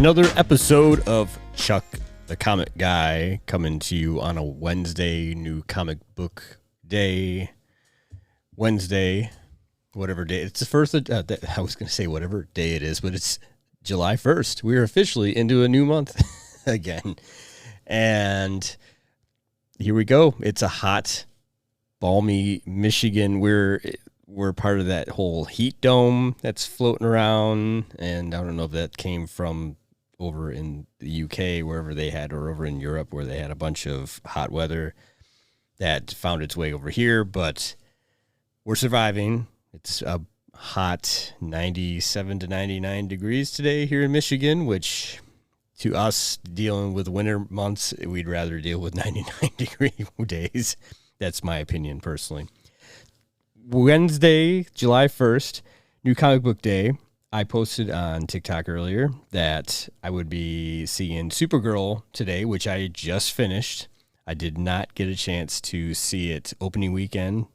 Another episode of Chuck the Comic Guy coming to you on a Wednesday, new comic book day. Wednesday, whatever day. It's the first, I was going to say whatever day it is, but it's July 1st. We're officially into a new month again. And here we go. It's a hot, balmy Michigan. We're part of that whole heat dome that's floating around. And I don't know if that came from over in the UK, wherever they had, or over in Europe where they had a bunch of hot weather that found its way over here, but we're surviving. It's a hot 97 to 99 degrees today here in Michigan, which to us dealing with winter months, we'd rather deal with 99 degree days. That's my opinion personally. Wednesday, July 1st, new comic book day. I posted on TikTok earlier that I would be seeing Supergirl today, which I just finished. I did not get a chance to see it opening weekend.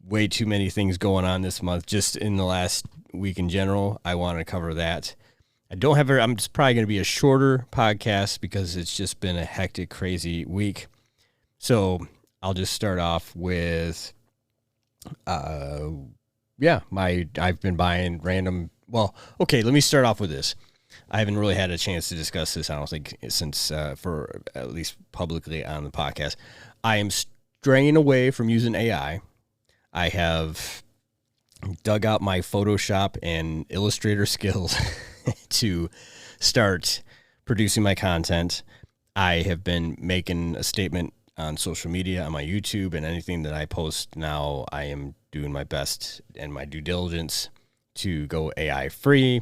Way too many things going on this month, just in the last week in general. I want to cover that. I'm just probably going to be a shorter podcast because it's just been a hectic, crazy week. So I'll just start off with I've been buying random. Well, okay, let me start off with this. I haven't really had a chance to discuss this, I don't think, since for at least publicly on the podcast. I am straying away from using AI. I have dug out my Photoshop and Illustrator skills to start producing my content. I have been making a statement on social media, on my YouTube, and anything that I post now, I am doing my best and my due diligence to go AI free,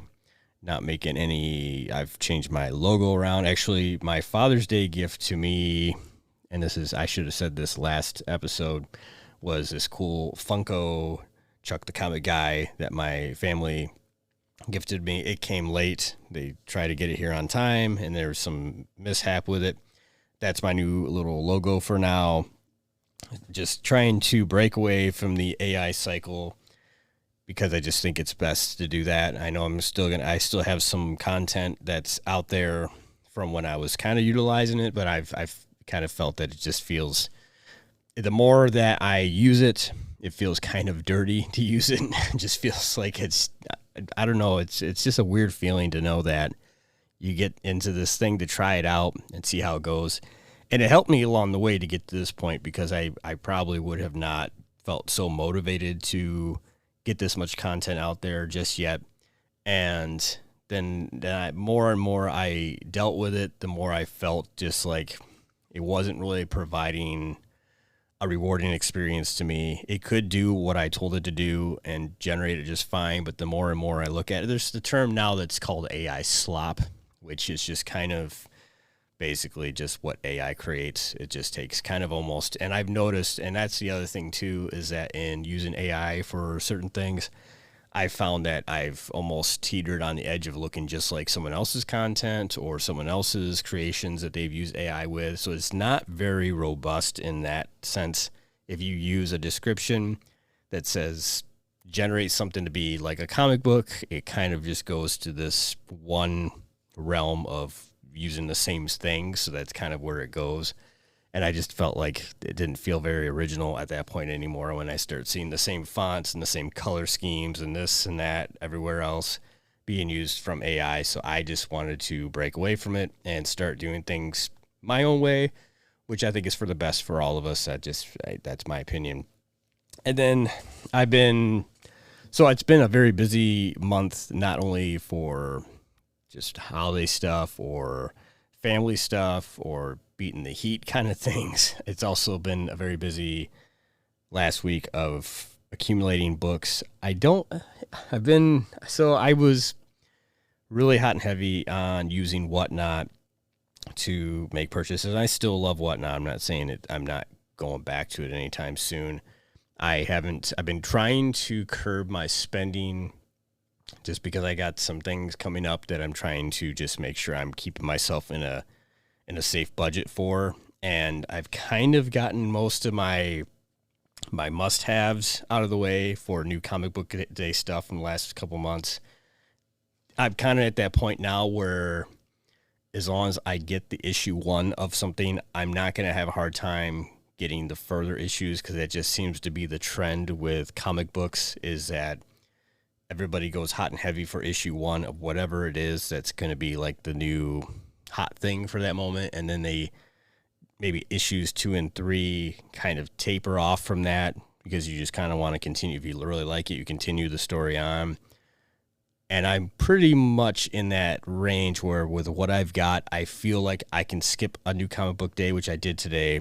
not making any. I've changed my logo around. Actually, my Father's Day gift to me, and I should have said this last episode, was this cool Funko Chuck the Comic Guy that my family gifted me. It came late. They tried to get it here on time, and there was some mishap with it. That's my new little logo for now. Just trying to break away from the AI cycle because I just think it's best to do that. I know I still have some content that's out there from when I was kind of utilizing it, but I've kind of felt that it just feels, the more that I use it, it feels kind of dirty to use it. It just feels like I don't know. It's just a weird feeling to know that you get into this thing to try it out and see how it goes. And it helped me along the way to get to this point because I probably would have not felt so motivated to get this much content out there just yet. And then more and more I dealt with it, the more I felt just like it wasn't really providing a rewarding experience to me. It could do what I told it to do and generate it just fine, but the more and more I look at it, there's the term now that's called AI slop, which is just kind of basically just what AI creates. It just takes kind of almost, and I've noticed, and that's the other thing too, is that in using AI for certain things, I found that I've almost teetered on the edge of looking just like someone else's content or someone else's creations that they've used AI with. So it's not very robust in that sense. If you use a description that says generate something to be like a comic book, it kind of just goes to this one realm of using the same thing, so that's kind of where it goes. And I just felt like it didn't feel very original at that point anymore when I start seeing the same fonts and the same color schemes and this and that everywhere else being used from AI. So I just wanted to break away from it and start doing things my own way, which I think is for the best for all of us. That's my opinion. And then it's been a very busy month, not only for just holiday stuff or family stuff or beating the heat kind of things. It's also been a very busy last week of accumulating books. I was really hot and heavy on using Whatnot to make purchases. I still love Whatnot. I'm not saying it, I'm not going back to it anytime soon. I've been trying to curb my spending just because I got some things coming up that I'm trying to just make sure I'm keeping myself in a safe budget for. And I've kind of gotten most of my must-haves out of the way for new comic book day stuff in the last couple months. I'm kind of at that point now where as long as I get the issue 1 of something, I'm not going to have a hard time getting the further issues, because that just seems to be the trend with comic books, is that everybody goes hot and heavy for issue 1 of whatever it is that's going to be like the new hot thing for that moment. And then they maybe issues 2 and 3 kind of taper off from that, because you just kind of want to continue. If you really like it, you continue the story on. And I'm pretty much in that range where with what I've got, I feel like I can skip a new comic book day, which I did today,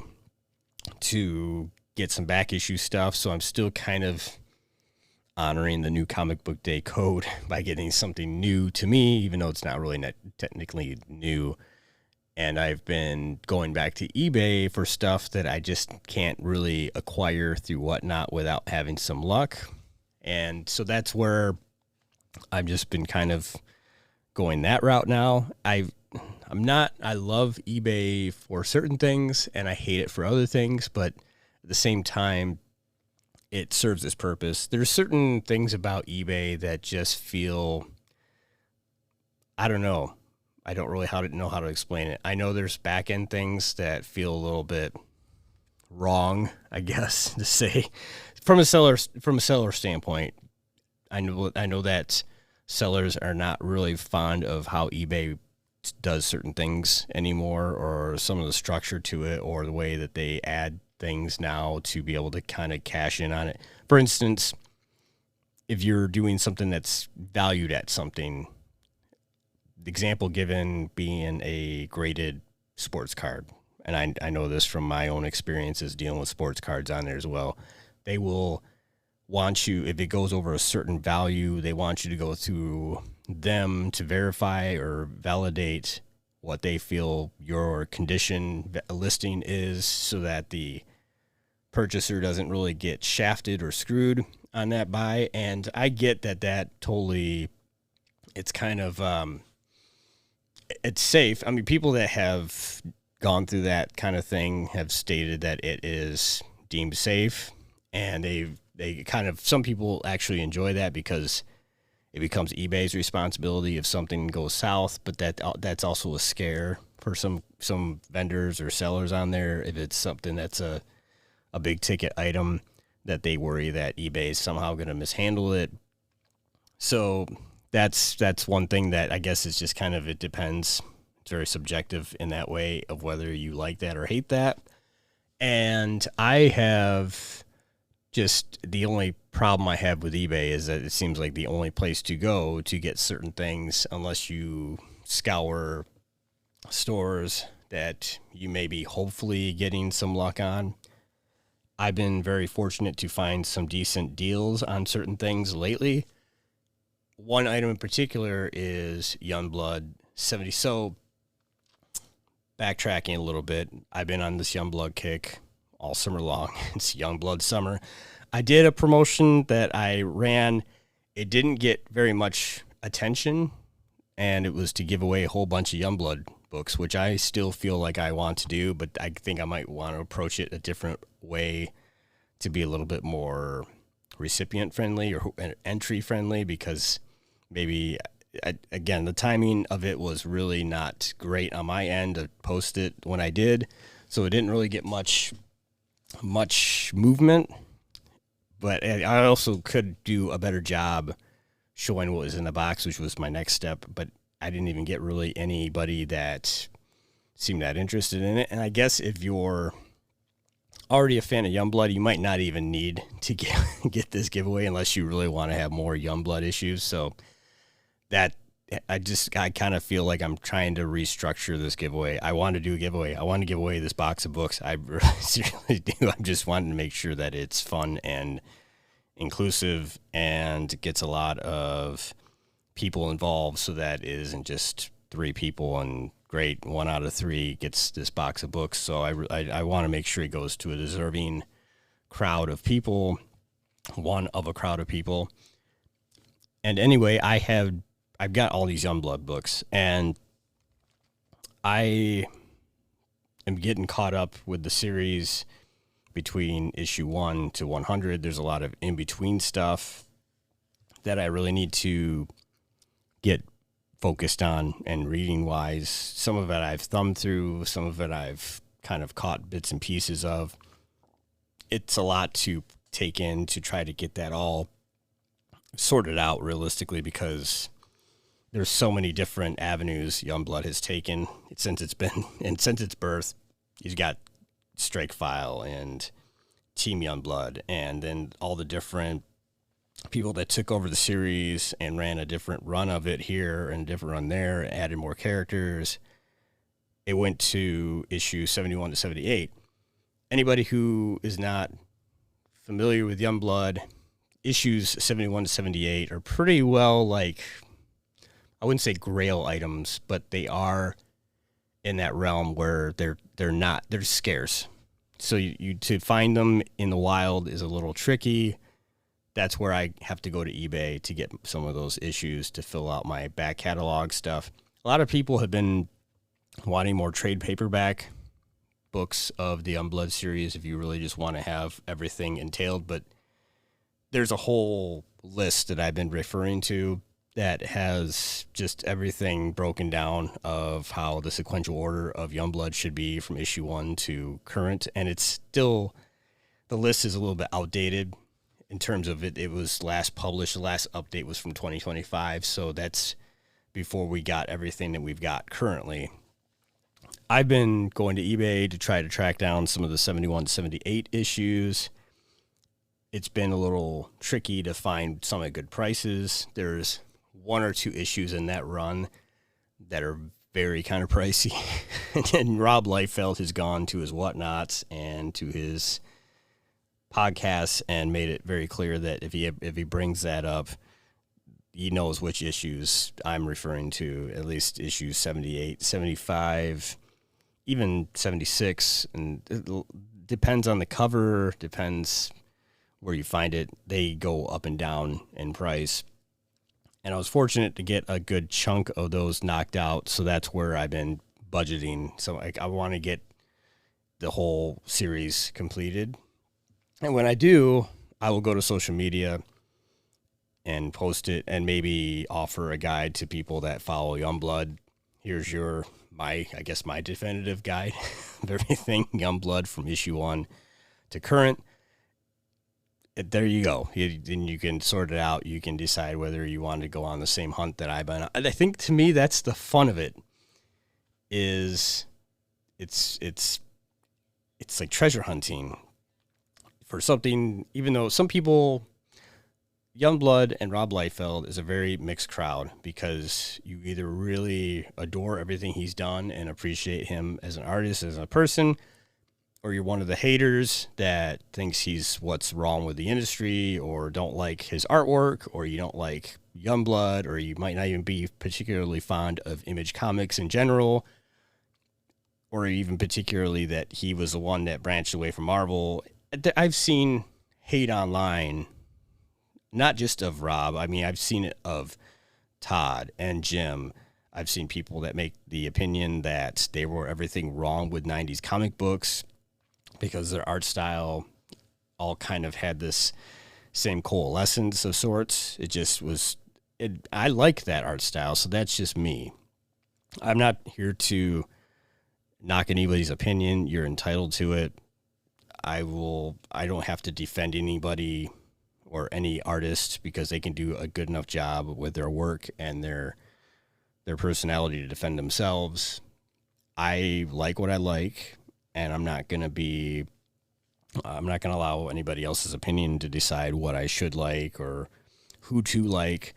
to get some back issue stuff. So I'm still kind of honoring the new comic book day code by getting something new to me, even though it's not really technically new. And I've been going back to eBay for stuff that I just can't really acquire through whatnot without having some luck. And so that's where I've just been kind of going that route now. I love eBay for certain things and I hate it for other things, but at the same time, it serves its purpose. There's certain things about eBay that just feel, I don't know. I don't really know how to explain it. I know there's back end things that feel a little bit wrong, I guess to say, from a seller standpoint. I know that sellers are not really fond of how eBay does certain things anymore, or some of the structure to it, or the way that they add things now to be able to kind of cash in on it. For instance, if you're doing something that's valued at something, the example given being a graded sports card, and I know this from my own experiences dealing with sports cards on there as well, they will want you, if it goes over a certain value, they want you to go through them to verify or validate what they feel your condition listing is, so that the purchaser doesn't really get shafted or screwed on that buy. And I get that totally, it's kind of, it's safe. I mean, people that have gone through that kind of thing have stated that it is deemed safe, and they kind of, some people actually enjoy that because it becomes eBay's responsibility if something goes south, but that's also a scare for some vendors or sellers on there. If it's something that's a big ticket item, that they worry that eBay is somehow going to mishandle it. So that's one thing that I guess is just kind of, it depends. It's very subjective in that way of whether you like that or hate that. And I have just, the only problem I have with eBay is that it seems like the only place to go to get certain things, unless you scour stores that you may be hopefully getting some luck on. I've been very fortunate to find some decent deals on certain things lately. One item in particular is Youngblood 70. So, backtracking a little bit, I've been on this Youngblood kick all summer long. It's Youngblood summer. I did a promotion that I ran. It didn't get very much attention, and it was to give away a whole bunch of Youngblood books, which I still feel like I want to do, but I think I might want to approach it a different way to be a little bit more recipient friendly or entry friendly, because maybe, again, the timing of it was really not great on my end to post it when I did, so it didn't really get much movement. But I also could do a better job showing what was in the box, which was my next step, but I didn't even get really anybody that seemed that interested in it. And I guess if you're already a fan of Youngblood, you might not even need to get this giveaway unless you really want to have more Youngblood issues. So that, I kind of feel like I'm trying to restructure this giveaway. I want to do a giveaway. I want to give away this box of books. I really seriously do. I'm just wanting to make sure that it's fun and inclusive and gets a lot of people involved, so that it isn't just 3 people and great, 1 out of 3 gets this box of books. So I want to make sure it goes to a deserving crowd of people, one of a crowd of people. And anyway, I've got all these Youngblood books, and I am getting caught up with the series between issue 1 to 100. There's a lot of in-between stuff that I really need to get focused on and reading wise. Some of it I've thumbed through, some of it I've kind of caught bits and pieces of. It's a lot to take in to try to get that all sorted out realistically, because there's so many different avenues Youngblood has taken since its birth. He's got Strike File and Team Youngblood, and then all the different people that took over the series and ran a different run of it here and a different run there, added more characters. It went to issue 71 to 78. Anybody who is not familiar with Youngblood, issues 71 to 78 are pretty well, like, I wouldn't say grail items, but they are in that realm where they're scarce. So you to find them in the wild is a little tricky. That's where I have to go to eBay to get some of those issues to fill out my back catalog stuff. A lot of people have been wanting more trade paperback books of the Youngblood series if you really just want to have everything entailed. But there's a whole list that I've been referring to that has just everything broken down of how the sequential order of Youngblood should be from issue 1 to current. And it's still, the list is a little bit outdated in terms of it was last published. The last update was from 2025. So that's before we got everything that we've got currently. I've been going to eBay to try to track down some of the 71 to 78 issues. It's been a little tricky to find some at good prices. There's 1 or 2 issues in that run that are very kind of pricey. And then Rob Liefeld has gone to his whatnots and to his podcasts and made it very clear that if he brings that up, he knows which issues I'm referring to, at least issues 78, 75, even 76. And it depends on the cover, depends where you find it. They go up and down in price. And I was fortunate to get a good chunk of those knocked out. So that's where I've been budgeting. So I want to get the whole series completed. And when I do, I will go to social media and post it and maybe offer a guide to people that follow Youngblood. Here's my definitive guide of everything Youngblood from issue 1 to current. There you go. Then you can sort it out. You can decide whether you want to go on the same hunt that I've been on. And I think to me that's the fun of it. Is it's like treasure hunting for something. Even though some people, Youngblood and Rob Liefeld is a very mixed crowd, because you either really adore everything he's done and appreciate him as an artist, as a person, or you're one of the haters that thinks he's what's wrong with the industry, or don't like his artwork, or you don't like Youngblood, or you might not even be particularly fond of Image Comics in general, or even particularly that he was the one that branched away from Marvel. I've seen hate online, not just of Rob. I mean, I've seen it of Todd and Jim. I've seen people that make the opinion that they were everything wrong with 90s comic books because their art style all kind of had this same coalescence of sorts. It just was, I like that art style, so that's just me. I'm not here to knock anybody's opinion. You're entitled to it. I don't have to defend anybody or any artist because they can do a good enough job with their work and their personality to defend themselves. I like what I like, and I'm not going to allow anybody else's opinion to decide what I should like or who to like.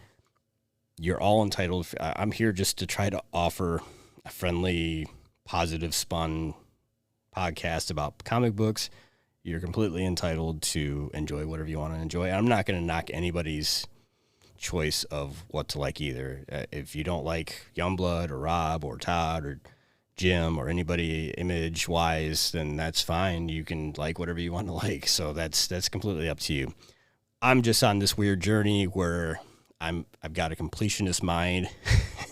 You're all entitled. I'm here just to try to offer a friendly, positive spun podcast about comic books. You're completely entitled to enjoy whatever you want to enjoy. I'm not going to knock anybody's choice of what to like either. If you don't like Youngblood or Rob or Todd or Jim or anybody image-wise, then that's fine. You can like whatever you want to like. So that's completely up to you. I'm just on this weird journey where I've got a completionist mind,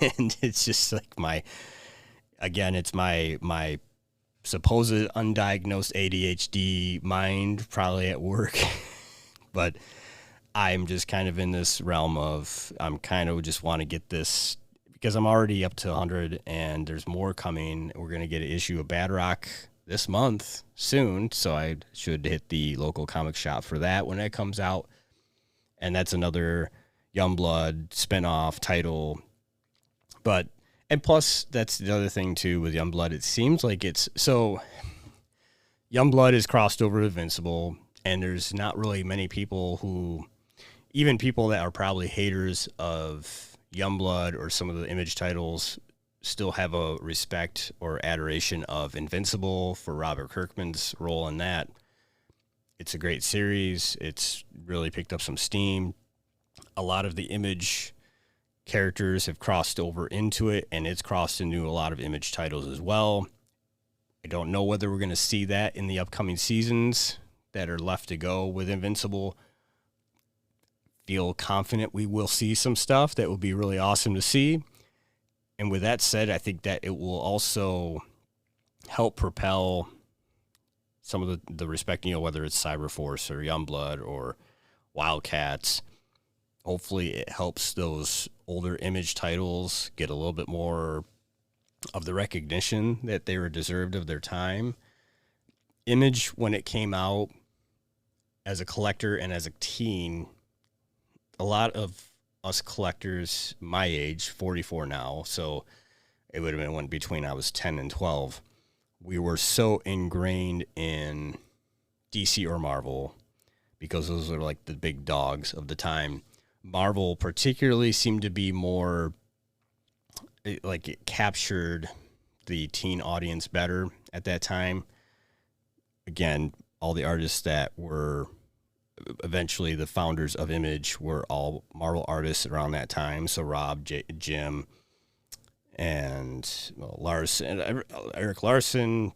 and it's just like it's my supposed undiagnosed ADHD mind probably at work. But I'm just kind of in this realm of I'm kind of just want to get this because I'm already up to 100 and there's more coming. We're going to get an issue of Bad Rock this month soon, so I should hit the local comic shop for that when it comes out. And that's another Youngblood spinoff title. And plus, that's the other thing too with Youngblood. It seems like Youngblood is crossed over with Invincible, and there's not really many people who, even people that are probably haters of Youngblood or some of the Image titles, still have a respect or adoration of Invincible for Robert Kirkman's role in that. It's a great series. It's really picked up some steam. A lot of the Image characters have crossed over into it, and it's crossed into a lot of Image titles as well. I don't know whether we're going to see that in the upcoming seasons that are left to go with Invincible. Feel confident we will see some stuff that will be really awesome to see. And with that said, I think that it will also help propel some of the respect, whether it's Cyberforce or Youngblood or Wildcats. Hopefully it helps those older Image titles get a little bit more of the recognition that they were deserved of their time. Image, when it came out as a collector and as a teen, a lot of us collectors my age, 44 now, so it would have been when between I was 10 and 12, we were so ingrained in DC or Marvel because those are like the big dogs of the time. Marvel particularly seemed to be more like it captured the teen audience better at that time. Again, all the artists that were eventually the founders of Image were all Marvel artists around that time. So Rob, Jim, and Eric Larson,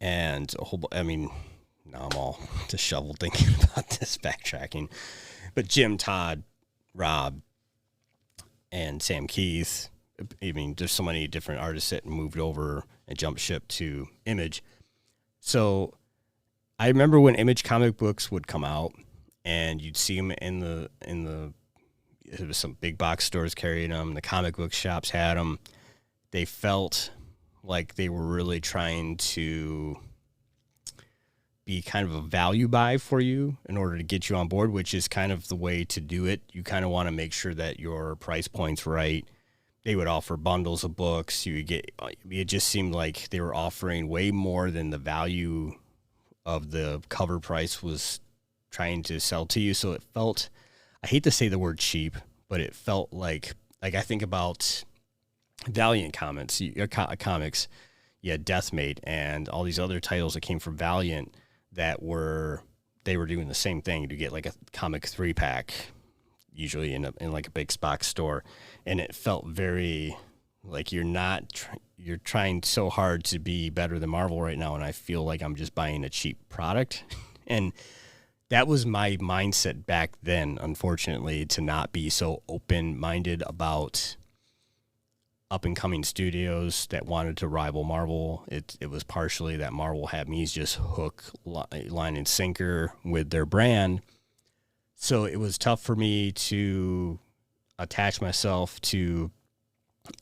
and a whole. Now I'm all disheveled thinking about this backtracking. But Jim, Todd, Rob, and Sam Keith. There's so many different artists that moved over and jumped ship to Image. So I remember when Image comic books would come out, and you'd see them in the there was some big box stores carrying them. The comic book shops had them. They felt like they were really trying to be kind of a value buy for you in order to get you on board, which is kind of the way to do it. You kind of want to make sure that your price point's right. They would offer bundles of books. It just seemed like they were offering way more than the value of the cover price was trying to sell to you. So it felt, I hate to say the word cheap, but it felt like I think about Valiant comics, you had Deathmate and all these other titles that came from Valiant that they were doing the same thing to get like a comic 3-pack, usually in like a big box store. And it felt very like you're trying so hard to be better than Marvel right now. And I feel like I'm just buying a cheap product. And that was my mindset back then, unfortunately, to not be so open-minded about up-and-coming studios that wanted to rival Marvel. It was partially that Marvel had me just hook, line, and sinker with their brand. So it was tough for me to attach myself to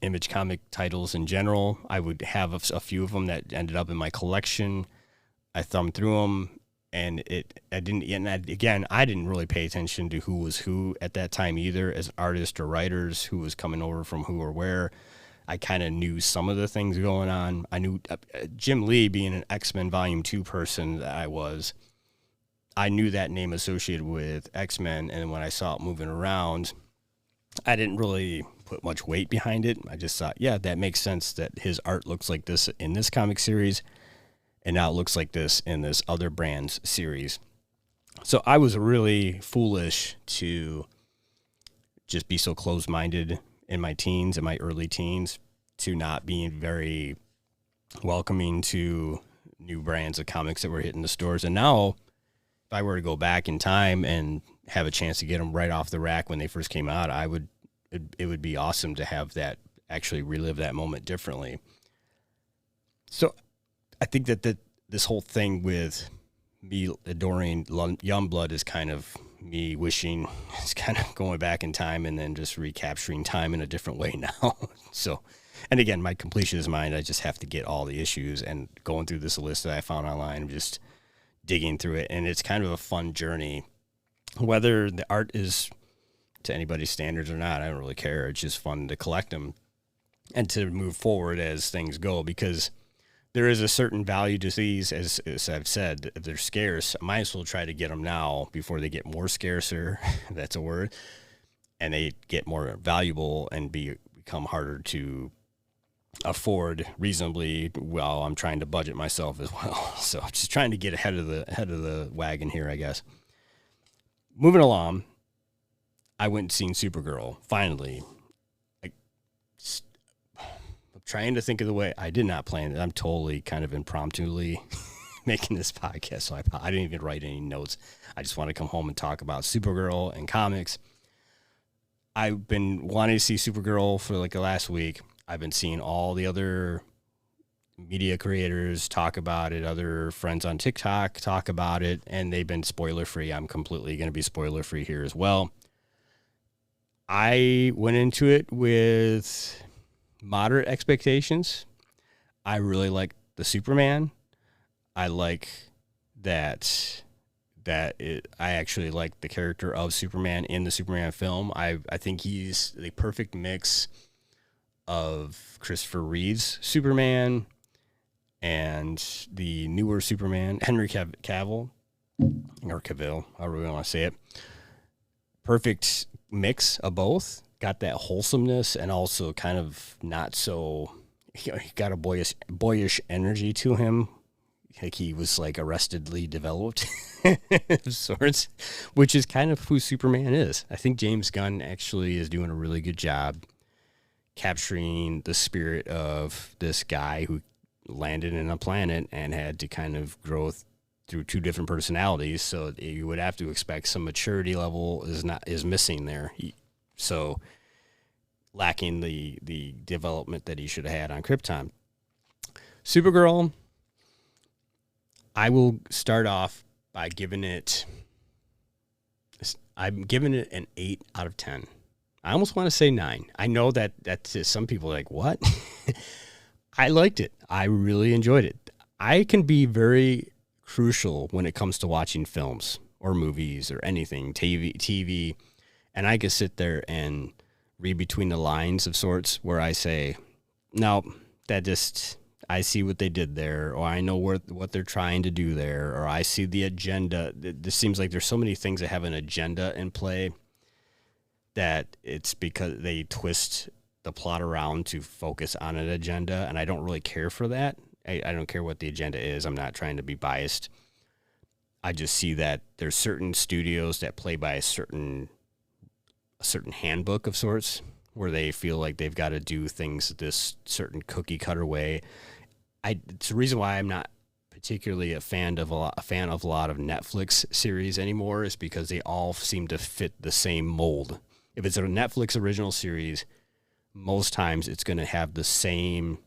Image comic titles in general. I would have a few of them that ended up in my collection. I thumbed through them, and I didn't really pay attention to who was who at that time either, as artists or writers, who was coming over from who or where. I kind of knew some of the things going on. I knew Jim Lee, being an X-Men Volume 2 person that I knew that name associated with X-Men, and when I saw it moving around, I didn't really put much weight behind it. I just thought, yeah, that makes sense that his art looks like this in this comic series, and now it looks like this in this other brand's series. So I was really foolish to just be so closed-minded in my teens, in my early teens, to not being very welcoming to new brands of comics that were hitting the stores. And now, if I were to go back in time and have a chance to get them right off the rack when they first came out, it would be awesome to have that, actually relive that moment differently. So I think that this whole thing with me adoring Youngblood is kind of me wishing it's kind of going back in time and then just recapturing time in a different way now. So, and again, my completionist mind, I just have to get all the issues, and going through this list that I found online, I'm just digging through it, and it's kind of a fun journey. Whether the art is to anybody's standards or not, I don't really care. It's just fun to collect them and to move forward as things go, because there is a certain value to these, as I've said. If they're scarce, I might as well try to get them now before they get more scarcer, if that's a word, and they get more valuable and become harder to afford reasonably while I'm trying to budget myself as well. So I'm just trying to get ahead of the wagon here, I guess. Moving along, I went and seen Supergirl, finally. Trying to think of the way. I did not plan it. I'm totally kind of impromptuly making this podcast, so I didn't even write any notes. I just want to come home and talk about Supergirl and comics. I've been wanting to see Supergirl for like the last week. I've been seeing all the other media creators talk about it, other friends on TikTok talk about it, and they've been spoiler-free. I'm completely going to be spoiler-free here as well. I went into it with moderate expectations. I really like the Superman. I like that I actually like the character of Superman in the Superman film. I think he's the perfect mix of Christopher Reeve's Superman and the newer Superman, Henry Cavill, or Cavill, however we want to say it. Perfect mix of both. Got that wholesomeness and also kind of not so, he got a boyish energy to him. Like he was like arrestedly developed of sorts, which is kind of who Superman is. I think James Gunn actually is doing a really good job capturing the spirit of this guy who landed in a planet and had to kind of grow through two different personalities. So you would have to expect some maturity level is missing there. So lacking the development that he should have had on Krypton. Supergirl, I will start off by giving it, I'm giving it an 8 out of 10. I almost want to say 9. I know that's some people are like, what? I liked it. I really enjoyed it. I can be very crucial when it comes to watching films or movies or anything, TV, and I can sit there and read between the lines of sorts where I say, no, I see what they did there, or I know what they're trying to do there, or I see the agenda. This seems like there's so many things that have an agenda in play that it's because they twist the plot around to focus on an agenda, and I don't really care for that. I don't care what the agenda is. I'm not trying to be biased. I just see that there's certain studios that play by a certain handbook of sorts where they feel like they've got to do things this certain cookie cutter way. It's the reason why I'm not particularly a fan of a lot of Netflix series anymore, is because they all seem to fit the same mold. If it's a Netflix original series, most times it's going to have the same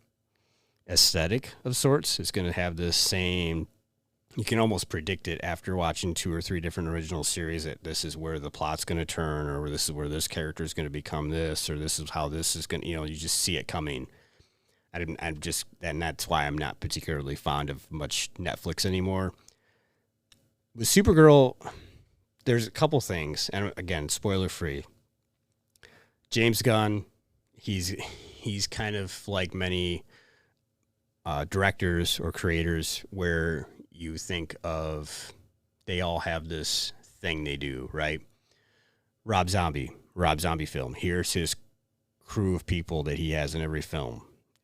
aesthetic of sorts. It's going to have the same, you can almost predict it after watching 2 or 3 different original series that this is where the plot's going to turn, or this is where this character is going to become this, or this is how this is going to, you just see it coming. And that's why I'm not particularly fond of much Netflix anymore. With Supergirl, there's a couple things, and again, spoiler free. James Gunn, he's kind of like many directors or creators where you think of, they all have this thing they do, right? Rob Zombie film. Here's his crew of people that he has in every film.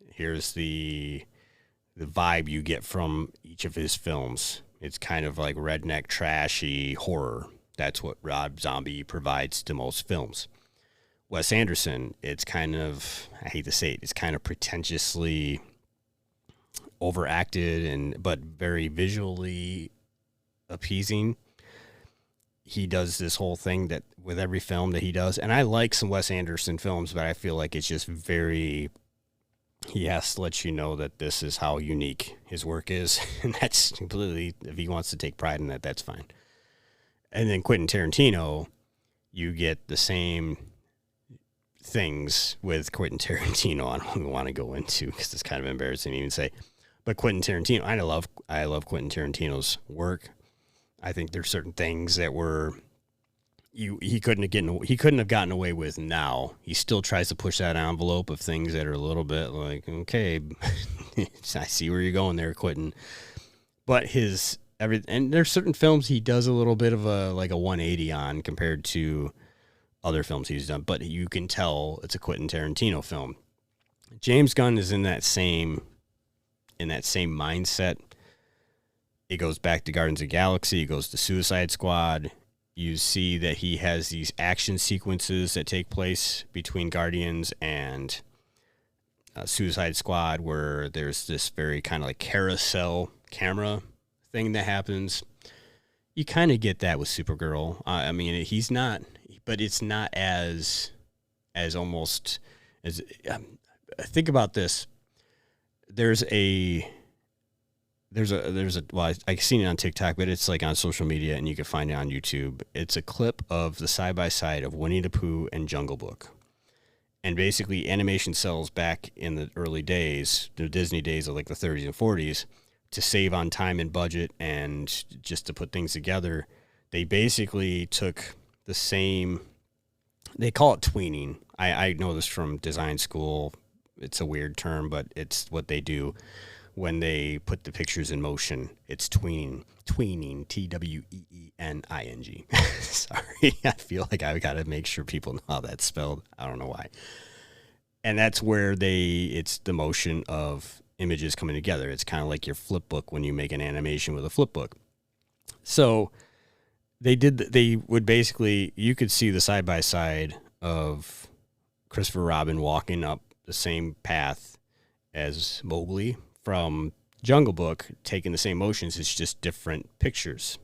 Here's the vibe you get from each of his films. It's kind of like redneck, trashy horror. That's what Rob Zombie provides to most films. Wes Anderson, it's kind of, I hate to say it, it's kind of pretentiously overacted but very visually appeasing. He does this whole thing that with every film that he does, and I like some Wes Anderson films, but I feel like it's just very, he has to let you know that this is how unique his work is, and that's completely, if he wants to take pride in that, that's fine. And then Quentin Tarantino, you get the same things with Quentin Tarantino. I don't even want to go into because it's kind of embarrassing to even say. But Quentin Tarantino, I love Quentin Tarantino's work. I think there's certain things that were he couldn't have gotten away with now. He still tries to push that envelope of things that are a little bit like, okay, I see where you're going there, Quentin. But and there's certain films he does a little bit of a 180 on compared to other films he's done, but you can tell it's a Quentin Tarantino film. James Gunn is in that same mindset. It goes back to Guardians of the Galaxy. It goes to Suicide Squad. You see that he has these action sequences that take place between Guardians and Suicide Squad where there's this very kind of like carousel camera thing that happens. You kind of get that with Supergirl. I mean, he's not, but it's not as almost as, think about this. There's a well, I've seen it on TikTok, but it's like on social media and you can find it on YouTube. It's a clip of the side-by-side of Winnie the Pooh and Jungle Book. And basically animation cells back in the early days, the Disney days of like the 30s and 40s, to save on time and budget and just to put things together, they basically took the same, they call it tweening. I know this from design school. It's a weird term, but it's what they do. When they put the pictures in motion, it's tweening, tweening, Tweening. Sorry, I feel like I got to make sure people know how that's spelled. I don't know why. And that's where it's the motion of images coming together. It's kind of like your flip book when you make an animation with a flip book. So they would basically, you could see the side-by-side of Christopher Robin walking up the same path as Mowgli from Jungle Book, taking the same motions. It's just different pictures.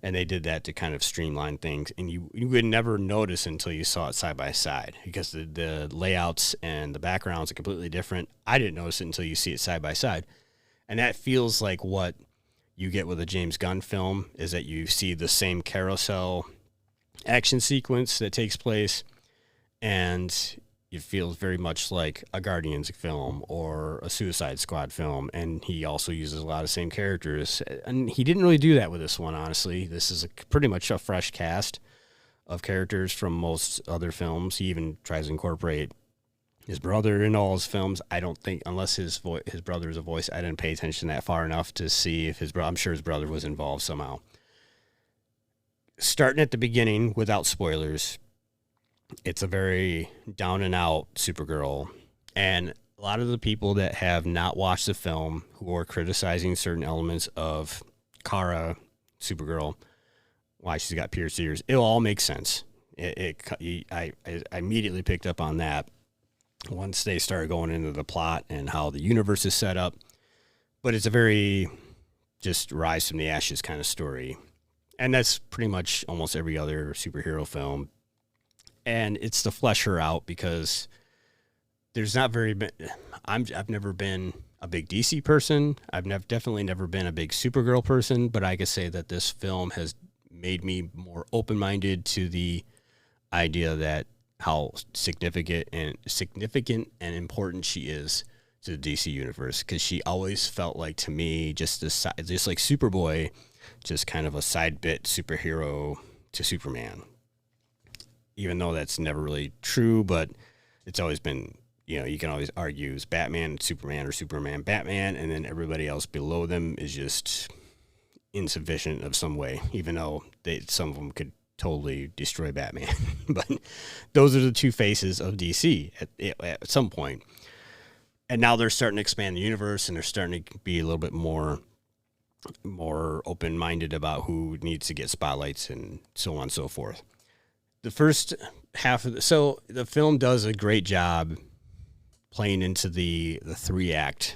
And they did that to kind of streamline things. And you would never notice until you saw it side by side because the layouts and the backgrounds are completely different. I didn't notice it until you see it side by side. And that feels like what you get with a James Gunn film is that you see the same carousel action sequence that takes place, and it feels very much like a Guardians film or a Suicide Squad film, and he also uses a lot of same characters. And he didn't really do that with this one, honestly. This is pretty much a fresh cast of characters from most other films. He even tries to incorporate his brother in all his films. I don't think, unless his brother is a voice, I didn't pay attention that far enough to see if I'm sure his brother was involved somehow. Starting at the beginning, without spoilers, it's a very down and out Supergirl. And a lot of the people that have not watched the film who are criticizing certain elements of Kara, Supergirl, why she's got pierced ears, it'll all make sense. I immediately picked up on that once they started going into the plot and how the universe is set up. But it's a very just rise from the ashes kind of story. And that's pretty much almost every other superhero film. And it's to flesh her out because there's not very I've never been a big DC person. I've definitely never been a big Supergirl person, but I could say that this film has made me more open-minded to the idea that how significant and important she is to the DC universe, because she always felt like, to me, just like Superboy, just kind of a side bit superhero to Superman. Even though that's never really true, but it's always been, you can always argue is Batman, Superman, or Superman, Batman, and then everybody else below them is just insufficient of some way, even though some of them could totally destroy Batman. But those are the two faces of DC at some point. And now they're starting to expand the universe, and they're starting to be a little bit more open-minded about who needs to get spotlights and so on and so forth. The first half of the film does a great job playing into the 3-act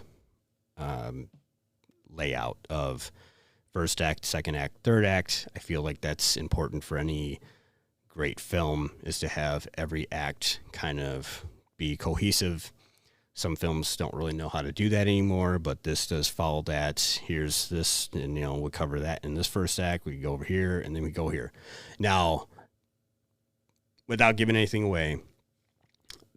layout of first act, second act, third act. I feel like that's important for any great film, is to have every act kind of be cohesive Some films don't really know how to do that anymore, but this does follow that. Here's this, and we'll cover that in this first act. We go over here, and then we go here. Now, without giving anything away,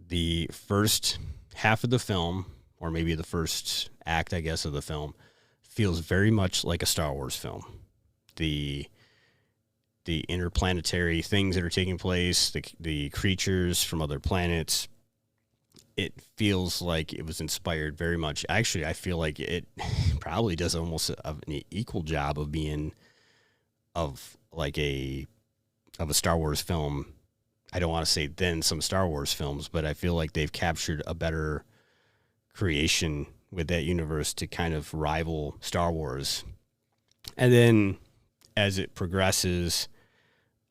the first half of the film, or maybe the first act, I guess, of the film, feels very much like a Star Wars film. The interplanetary things that are taking place, the creatures from other planets, it feels like it was inspired very much. Actually, I feel like it probably does almost an equal job of being of a Star Wars film. I don't want to say than some Star Wars films, but I feel like they've captured a better creation with that universe to kind of rival Star Wars. And then as it progresses,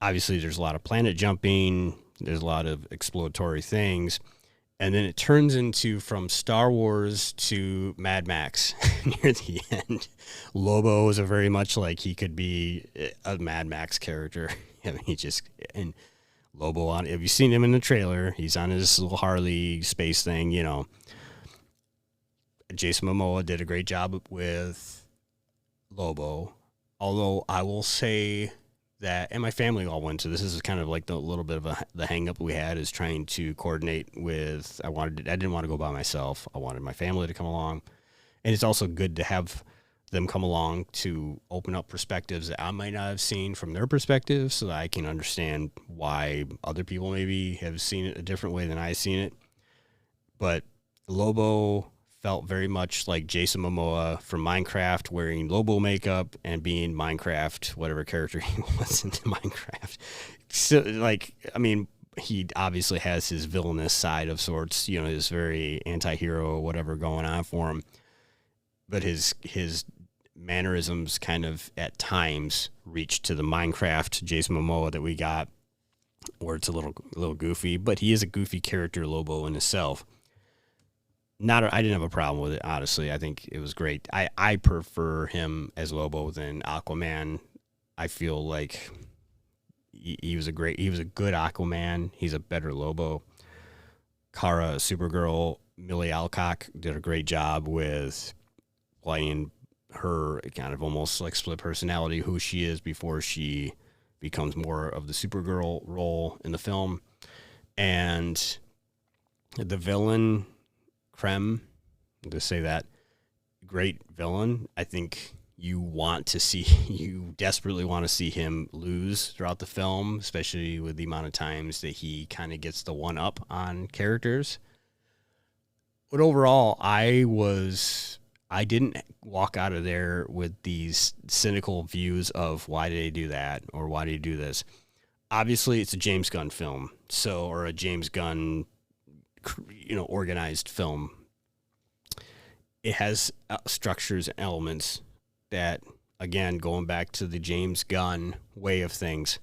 obviously there's a lot of planet jumping, there's a lot of exploratory things. And then it turns into from Star Wars to Mad Max near the end. Lobo is a very much like he could be a Mad Max character. I mean, and Lobo have you seen him in the trailer? He's on his little Harley space thing, Jason Momoa did a great job with Lobo. Although I will say that, and my family all went to this. This is kind of like the little bit of the hang up we had is trying to coordinate with. I didn't want to go by myself. I wanted my family to come along, and it's also good to have them come along to open up perspectives that I might not have seen from their perspective, so that I can understand why other people maybe have seen it a different way than I've seen it. But Lobo felt very much like Jason Momoa from Minecraft, wearing Lobo makeup and being Minecraft, whatever character he was into Minecraft. So, he obviously has his villainous side of sorts, his very anti-hero, whatever going on for him. But his mannerisms kind of at times reach to the Minecraft Jason Momoa that we got, where it's a little goofy, but he is a goofy character, Lobo, in himself. I didn't have a problem with it, honestly. I think it was great. I prefer him as Lobo than Aquaman. I feel like he was a good Aquaman. He's a better Lobo. Kara, Supergirl, Millie Alcock did a great job with playing her kind of almost like split personality, who she is before she becomes more of the Supergirl role in the film. And the villain, Krem, to say that, great villain. I think you desperately want to see him lose throughout the film, especially with the amount of times that he kind of gets the one up on characters. But overall, I didn't walk out of there with these cynical views of why did they do that or why did he do this. Obviously, it's a James Gunn film, or a James Gunn organized film. It has structures and elements that, again, going back to the James Gunn way of things,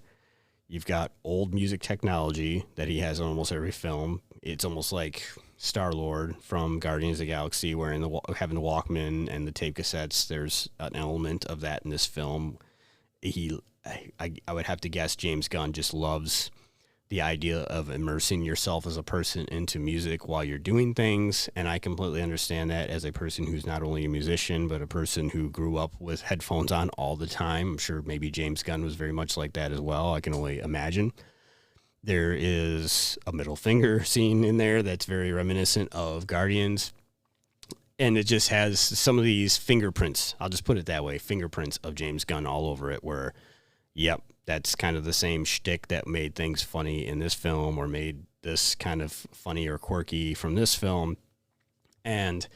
you've got old music technology that he has in almost every film. It's almost like Star-Lord from Guardians of the Galaxy, having the Walkman and the tape cassettes. There's an element of that in this film. I would have to guess James Gunn just loves the idea of immersing yourself as a person into music while you're doing things. And I completely understand that as a person who's not only a musician, but a person who grew up with headphones on all the time. I'm sure maybe James Gunn was very much like that as well. I can only imagine. There is a middle finger scene in there that's very reminiscent of Guardians. And it just has some of these fingerprints. I'll just put it that way. Fingerprints of James Gunn all over it where, yep, that's kind of the same shtick that made things funny in this film or made this kind of funny or quirky from this film. And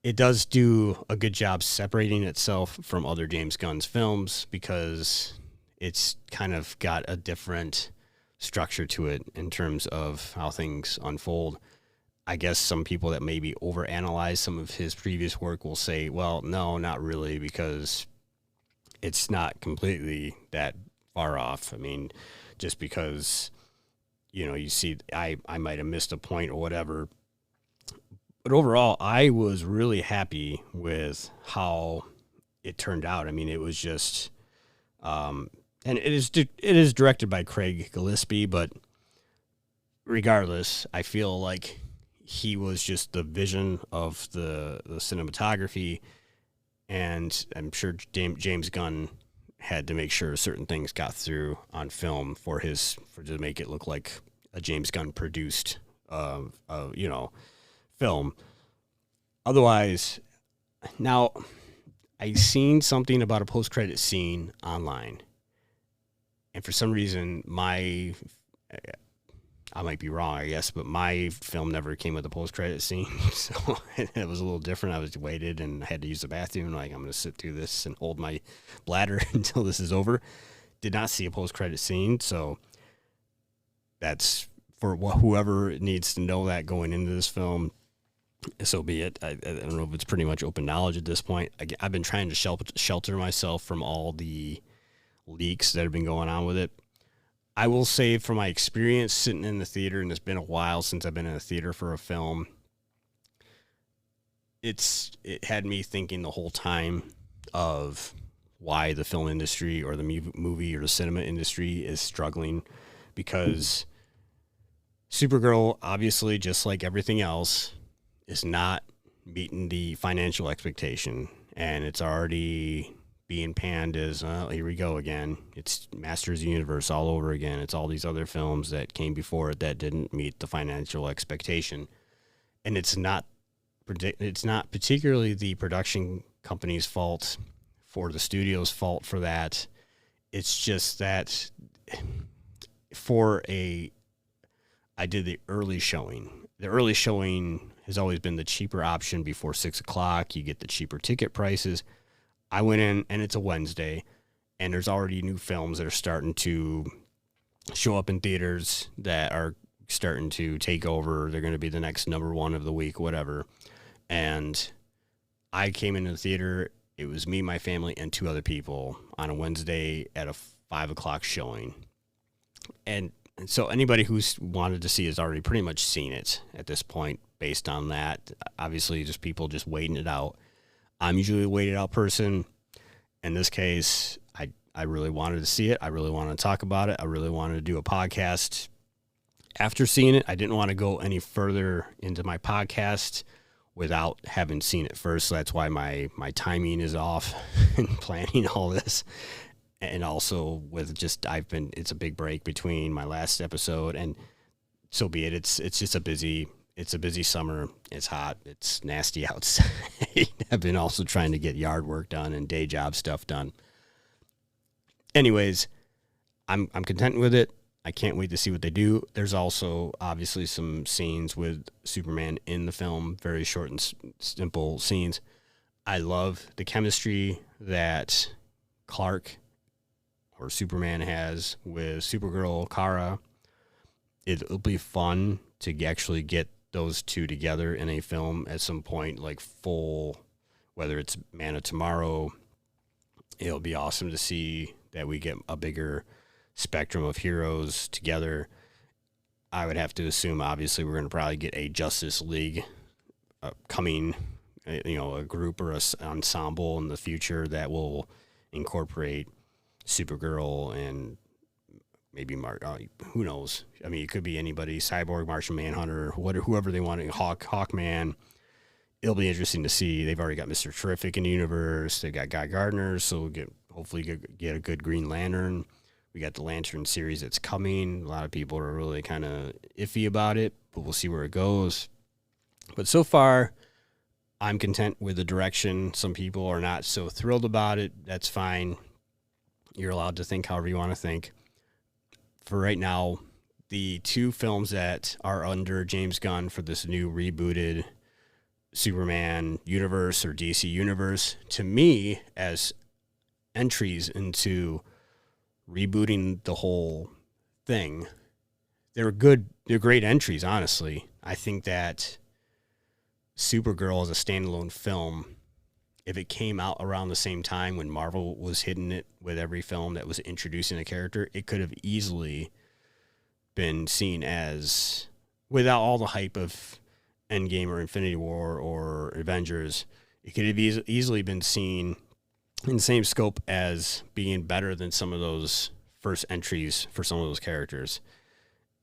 it does do a good job separating itself from other James Gunn's films because it's kind of got a different structure to it in terms of how things unfold. I guess some people that maybe overanalyze some of his previous work will say, well, no, not really, because it's not completely that far off. I mean, just because, you see, I might have missed a point or whatever. But overall, I was really happy with how it turned out. I mean, it was just, and it is directed by Craig Gillespie, but regardless, I feel like he was just the vision of the cinematography, and I'm sure James Gunn had to make sure certain things got through on film to make it look like a James Gunn produced, film. Otherwise, now I seen something about a post-credit scene online, and for some reason, I might be wrong, I guess, but my film never came with a post-credit scene, so it was a little different. I was waited, and I had to use the bathroom. Like, I'm going to sit through this and hold my bladder until this is over. Did not see a post-credit scene, so that's for whoever needs to know that going into this film. So be it. I don't know if it's pretty much open knowledge at this point. I've been trying to shelter myself from all the leaks that have been going on with it. I will say, from my experience sitting in the theater, and it's been a while since I've been in a theater for a film, it had me thinking the whole time of why the film industry or the movie or the cinema industry is struggling, because Supergirl, obviously, just like everything else, is not meeting the financial expectation, and it's already being panned as, here we go again. It's Masters of the Universe all over again. It's all these other films that came before it that didn't meet the financial expectation. And it's not particularly the production company's fault for the studio's fault for that. It's just that I did the early showing. The early showing has always been the cheaper option before 6 o'clock. You get the cheaper ticket prices. I went in, and it's a Wednesday, and there's already new films that are starting to show up in theaters that are starting to take over. They're going to be the next number one of the week, whatever. And I came into the theater. It was me, my family, and 2 other people on a Wednesday at a 5 o'clock showing. And so anybody who's wanted to see has already pretty much seen it at this point based on that. Obviously, just people just waiting it out. I'm usually a waited out person. In this case, I really wanted to see it. I really wanted to talk about it. I really wanted to do a podcast after seeing it. I didn't want to go any further into my podcast without having seen it first. So that's why my timing is off in planning all this. And also with just, it's a big break between my last episode, and so be it. It's just a busy summer. It's hot. It's nasty outside. I've been also trying to get yard work done and day job stuff done. Anyways, I'm content with it. I can't wait to see what they do. There's also obviously some scenes with Superman in the film, very short and simple scenes. I love the chemistry that Clark or Superman has with Supergirl, Kara. It'll be fun to actually get those two together in a film at some point, like full, whether it's Man of Tomorrow. It'll be awesome to see that we get a bigger spectrum of heroes together. I would have to assume, obviously, we're going to probably get a Justice League coming, a group or an ensemble in the future that will incorporate Supergirl and maybe who knows? I mean, it could be anybody, Cyborg, Martian Manhunter, whoever they want, Hawkman. It'll be interesting to see. They've already got Mr. Terrific in the universe. They've got Guy Gardner, so we'll hopefully get a good Green Lantern. We got the Lantern series that's coming. A lot of people are really kind of iffy about it, but we'll see where it goes. But so far, I'm content with the direction. Some people are not so thrilled about it. That's fine. You're allowed to think however you want to think. For right now, the 2 films that are under James Gunn for this new rebooted Superman universe or DC universe, to me, as entries into rebooting the whole thing, they're great entries, honestly. I think that Supergirl as a standalone film, if it came out around the same time when Marvel was hitting it with every film that was introducing a character, it could have easily been seen as, without all the hype of Endgame or Infinity War or Avengers, it could have easily been seen in the same scope as being better than some of those first entries for some of those characters.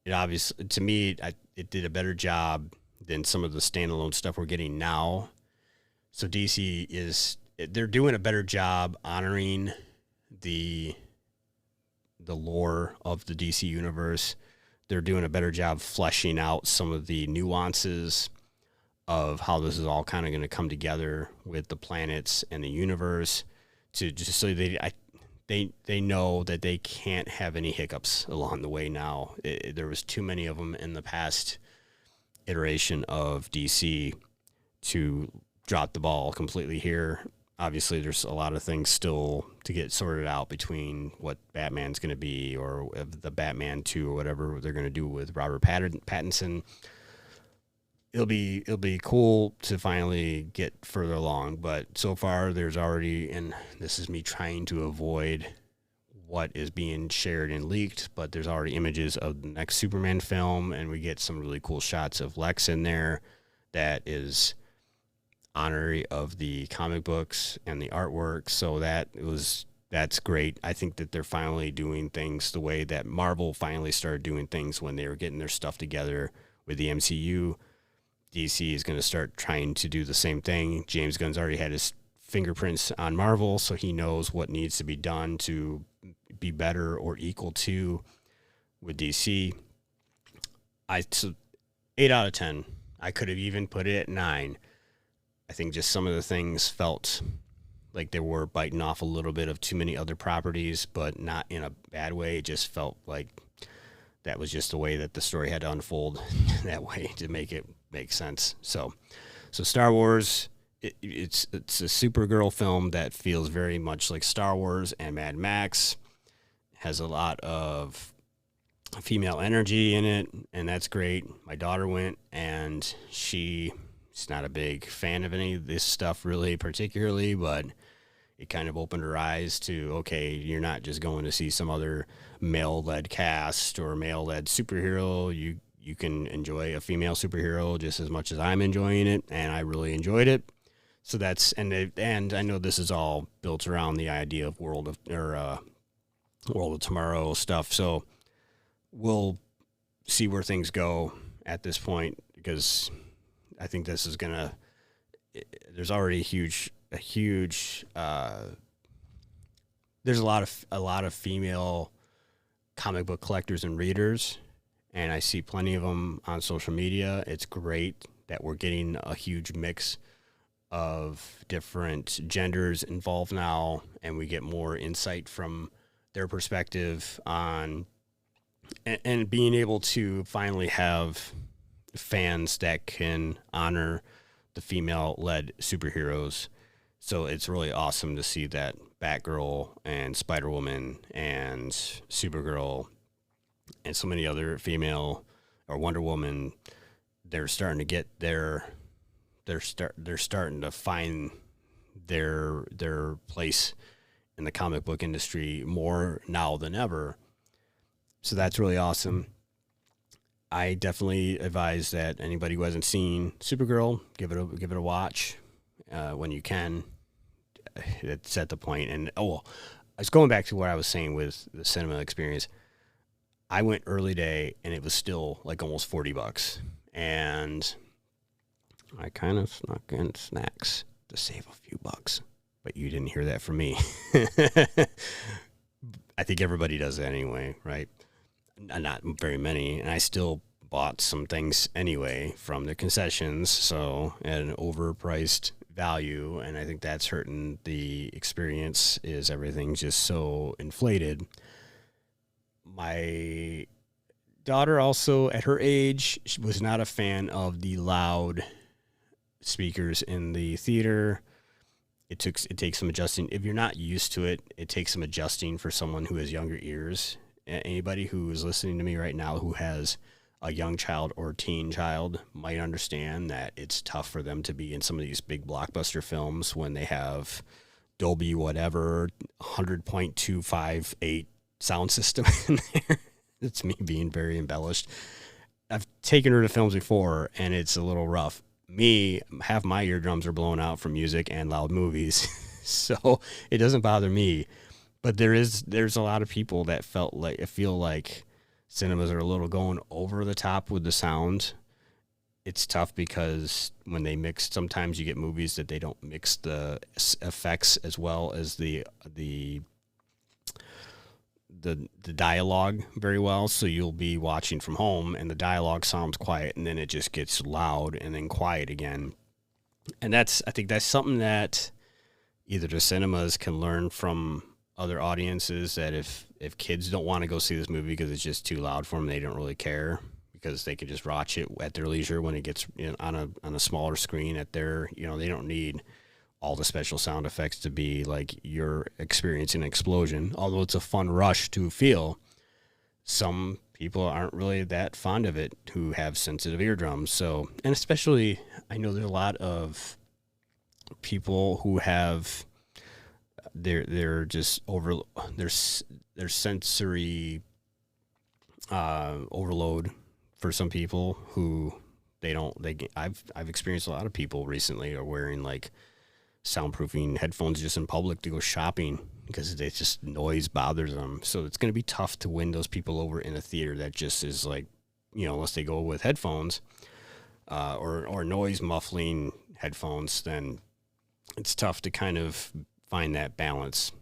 It obviously, to me, it did a better job, than some of the standalone stuff we're getting now. So they're doing a better job honoring the lore of the DC universe. They're doing a better job fleshing out some of the nuances of how this is all kind of going to come together with the planets and the universe, to just so they know that they can't have any hiccups along the way now. There was too many of them in the past iteration of DC to drop the ball completely here. Obviously, there's a lot of things still to get sorted out between what Batman's going to be, or the Batman 2 or whatever they're going to do with Robert Pattinson. It'll be cool to finally get further along, but so far there's already, and this is me trying to avoid what is being shared and leaked, but there's already images of the next Superman film, and we get some really cool shots of Lex in there that is honorary of the comic books and the artwork. So that's great. I think that they're finally doing things the way that Marvel finally started doing things when they were getting their stuff together with the MCU. DC is going to start trying to do the same thing. James Gunn's already had his fingerprints on Marvel, so he knows what needs to be done to be better or equal to with DC. So 8 out of 10. I could have even put it at 9. I think just some of the things felt like they were biting off a little bit of too many other properties, but not in a bad way. It just felt like that was just the way that the story had to unfold that way to make it make sense. So Star Wars, it's a Supergirl film that feels very much like Star Wars and Mad Max. Has a lot of female energy in it, and that's great. My daughter went, and she's not a big fan of any of this stuff really particularly, but it kind of opened her eyes to, okay, you're not just going to see some other male-led cast or male-led superhero. You can enjoy a female superhero just as much as I'm enjoying it, and I really enjoyed it. So that's, and I know this is all built around the idea of World of Tomorrow stuff. So we'll see where things go at this point, because I think this is gonna. There's already a huge. There's a lot of female comic book collectors and readers, and I see plenty of them on social media. It's great that we're getting a huge mix of different genders involved now, and we get more insight from their perspective on, and being able to finally have fans that can honor the female-led superheroes. So it's really awesome to see that Batgirl and Spider-Woman and Supergirl and so many other female, or Wonder Woman, they're starting to get they're starting to find their place in the comic book industry more now than ever. So that's really awesome. I definitely advise that anybody who hasn't seen Supergirl, give it a watch when you can. It's at the point. And I was going back to what I was saying with the cinema experience. I went early day, and it was still like almost $40, and I kind of snuck in snacks to save a few bucks. But you didn't hear that from me. I think everybody does that anyway, right? Not very many, and I still bought some things anyway from the concessions, so at an overpriced value, and I think that's hurting the experience. Is everything's just so inflated. My daughter also, at her age, she was not a fan of the loud speakers in the theater. It takes some adjusting. If you're not used to it, it takes some adjusting for someone who has younger ears. Anybody who is listening to me right now who has a young child or teen child might understand that it's tough for them to be in some of these big blockbuster films when they have Dolby whatever 100.258 sound system in there. It's me being very embellished. I've taken her to films before, and it's a little rough. Half my eardrums are blown out from music and loud movies, so it doesn't bother me. But there's a lot of people that feel like cinemas are a little going over the top with the sound, it's tough because when they mix, sometimes you get movies that they don't mix the effects as well as the dialogue very well. So you'll be watching from home and the dialogue sounds quiet and then it just gets loud and then quiet again. And I think that's something that either the cinemas can learn from other audiences, that if kids don't want to go see this movie because it's just too loud for them, they don't really care, because they can just watch it at their leisure when it gets on a smaller screen at their, they don't need all the special sound effects to be like you're experiencing an explosion. Although it's a fun rush to feel, some people aren't really that fond of it who have sensitive eardrums. So, and especially, I know there's a lot of people who have they're just over their sensory overload for some people who I've experienced a lot of people recently are wearing like soundproofing headphones just in public to go shopping because they just noise bothers them. So it's going to be tough to win those people over in a theater that just is like, unless they go with headphones or noise muffling headphones, then it's tough to kind of find that balance.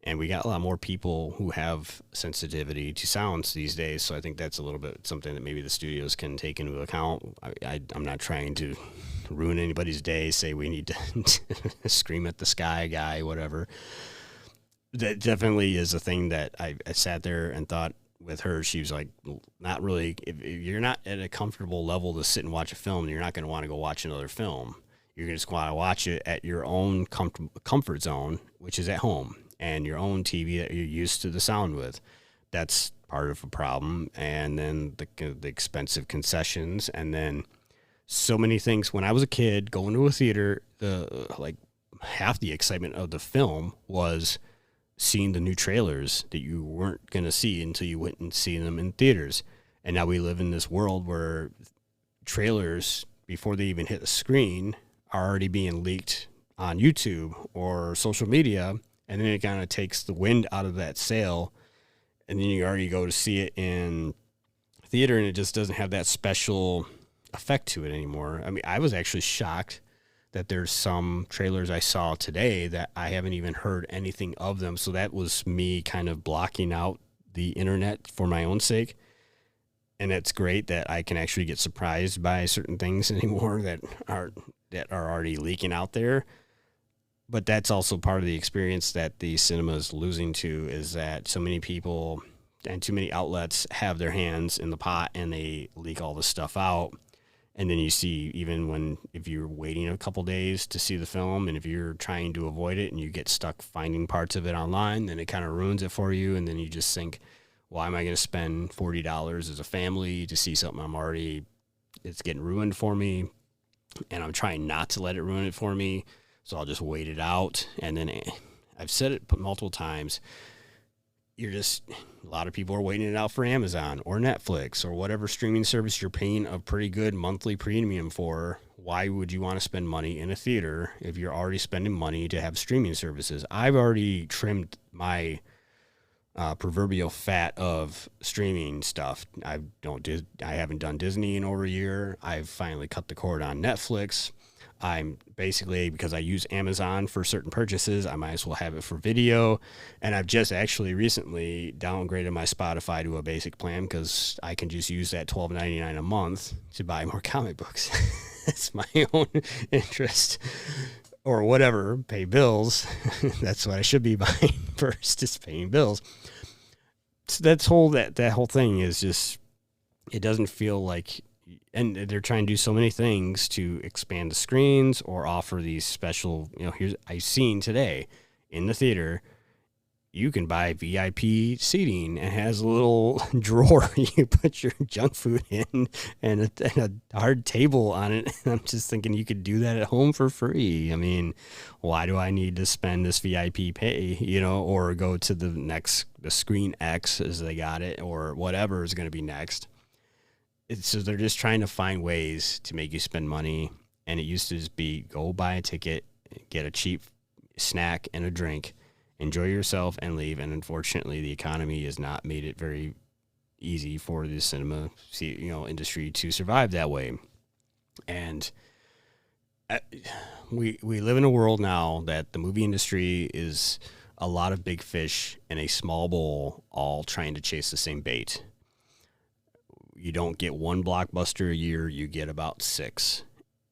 And we got a lot more people who have sensitivity to sounds these days. So I think that's a little bit something that maybe the studios can take into account. I'm not trying to ruin anybody's day, say we need to scream at the sky guy, whatever. That definitely is a thing that I sat there and thought with her. She was like, not really, if you're not at a comfortable level to sit and watch a film, you're not going to want to go watch another film. You're just going to watch it at your own comfort zone, which is at home, and your own TV that you're used to the sound with. That's part of a problem. And then the expensive concessions, and then so many things. When I was a kid, going to a theater, half the excitement of the film was seeing the new trailers that you weren't going to see until you went and see them in theaters. And now we live in this world where trailers, before they even hit the screen, are already being leaked on YouTube or social media, and then it kind of takes the wind out of that sail, and then you already go to see it in theater, and it just doesn't have that special effect to it anymore. I mean, I was actually shocked that there's some trailers I saw today that I haven't even heard anything of them, so that was me kind of blocking out the internet for my own sake. And it's great that I can actually get surprised by certain things anymore that are already leaking out there. But that's also part of the experience that the cinema is losing to, is that so many people and too many outlets have their hands in the pot and they leak all this stuff out. And then you see, if you're waiting a couple days to see the film, and if you're trying to avoid it and you get stuck finding parts of it online, then it kind of ruins it for you. And then you just think, why am I going to spend $40 as a family to see something it's getting ruined for me, and I'm trying not to let it ruin it for me, so I'll just wait it out. And then I've said it multiple times, a lot of people are waiting it out for Amazon or Netflix or whatever streaming service you're paying a pretty good monthly premium for. Why would you want to spend money in a theater if you're already spending money to have streaming services? I've already trimmed my proverbial fat of streaming stuff. I haven't done Disney in over a year. I've finally cut the cord on Netflix. I'm basically, because I use Amazon for certain purchases, I might as well have it for video. And I've just actually recently downgraded my Spotify to a basic plan because I can just use that $12.99 a month to buy more comic books. It's my own interest. Or whatever, pay bills. That's what I should be buying first, is paying bills. So that whole thing is just, it doesn't feel like, and they're trying to do so many things to expand the screens or offer these special, I've seen today in the theater, you can buy VIP seating, and has a little drawer you put your junk food in, and a hard table on it. And I'm just thinking you could do that at home for free. I mean, why do I need to spend this VIP pay, or go to the screen X as they got it, or whatever is going to be next. So they're just trying to find ways to make you spend money. And it used to just be, go buy a ticket, get a cheap snack and a drink, enjoy yourself, and leave. And unfortunately, the economy has not made it very easy for the cinema industry to survive that way. And we live in a world now that the movie industry is a lot of big fish in a small bowl, all trying to chase the same bait. You don't get one blockbuster a year, you get about 6.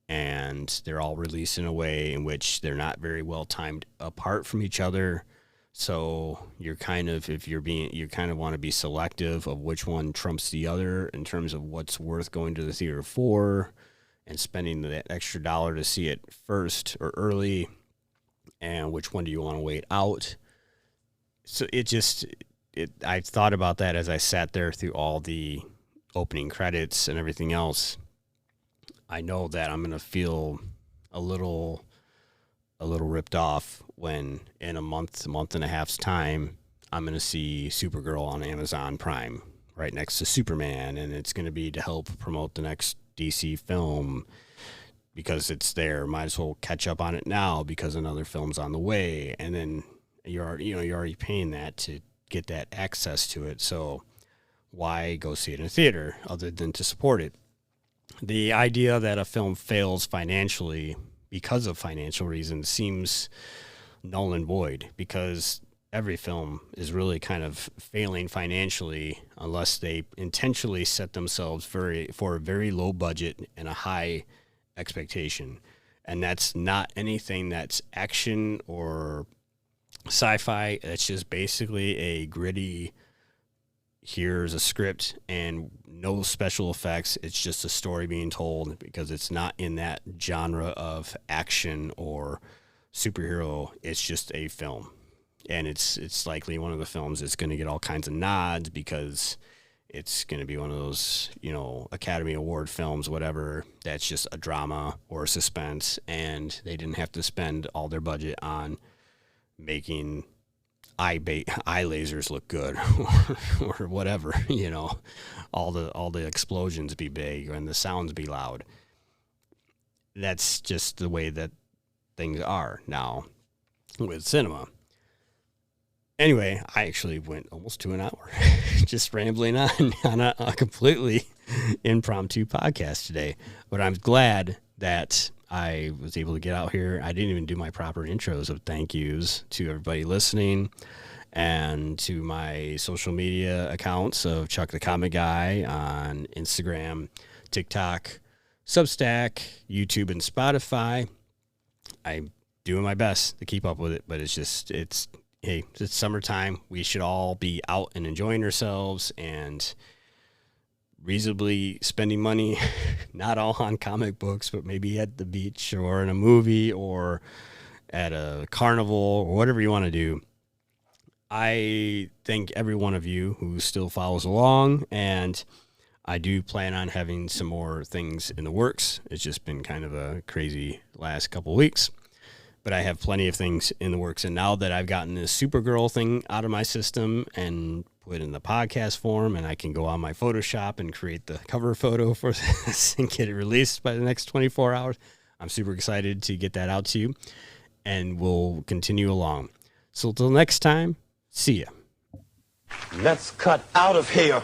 And they're all released in a way in which they're not very well timed apart from each other. So you're kind of, you kind of want to be selective of which one trumps the other in terms of what's worth going to the theater for and spending that extra dollar to see it first or early, and which one do you want to wait out. So I thought about that as I sat there through all the opening credits and everything else. I know that I'm going to feel a little ripped off when in a month and a half's time, I'm going to see Supergirl on Amazon Prime right next to Superman. And it's going to be to help promote the next DC film because it's there. Might as well catch up on it now because another film's on the way. And then you're already paying that to get that access to it. So why go see it in a theater other than to support it? The idea that a film fails financially because of financial reasons seems null and void, because every film is really kind of failing financially unless they intentionally set themselves for a very low budget and a high expectation. And that's not anything that's action or sci-fi. It's just basically a gritty, here's a script and no special effects. It's just a story being told because it's not in that genre of action or superhero. It's just a film. And it's likely one of the films that's going to get all kinds of nods because it's going to be one of those, Academy Award films, whatever, that's just a drama or a suspense, and they didn't have to spend all their budget on making eye lasers look good or whatever, all the explosions be big and the sounds be loud. That's just the way that things are now with cinema. Anyway, I actually went almost to an hour just rambling on a completely impromptu podcast today, but I'm glad that I was able to get out here. I didn't even do my proper intros of thank yous to everybody listening and to my social media accounts of Chuck the Comic Guy on Instagram, TikTok, Substack, YouTube, and Spotify. I'm doing my best to keep up with it, but it's summertime. We should all be out and enjoying ourselves and reasonably spending money, not all on comic books, but maybe at the beach or in a movie or at a carnival or whatever you want to do. I thank every one of you who still follows along, and I do plan on having some more things in the works. It's just been kind of a crazy last couple of weeks, but I have plenty of things in the works. And now that I've gotten this Supergirl thing out of my system and put in the podcast form, and I can go on my Photoshop and create the cover photo for this and get it released by the next 24 hours, I'm super excited to get that out to you, and we'll continue along. So until next time, see ya. Let's cut out of here.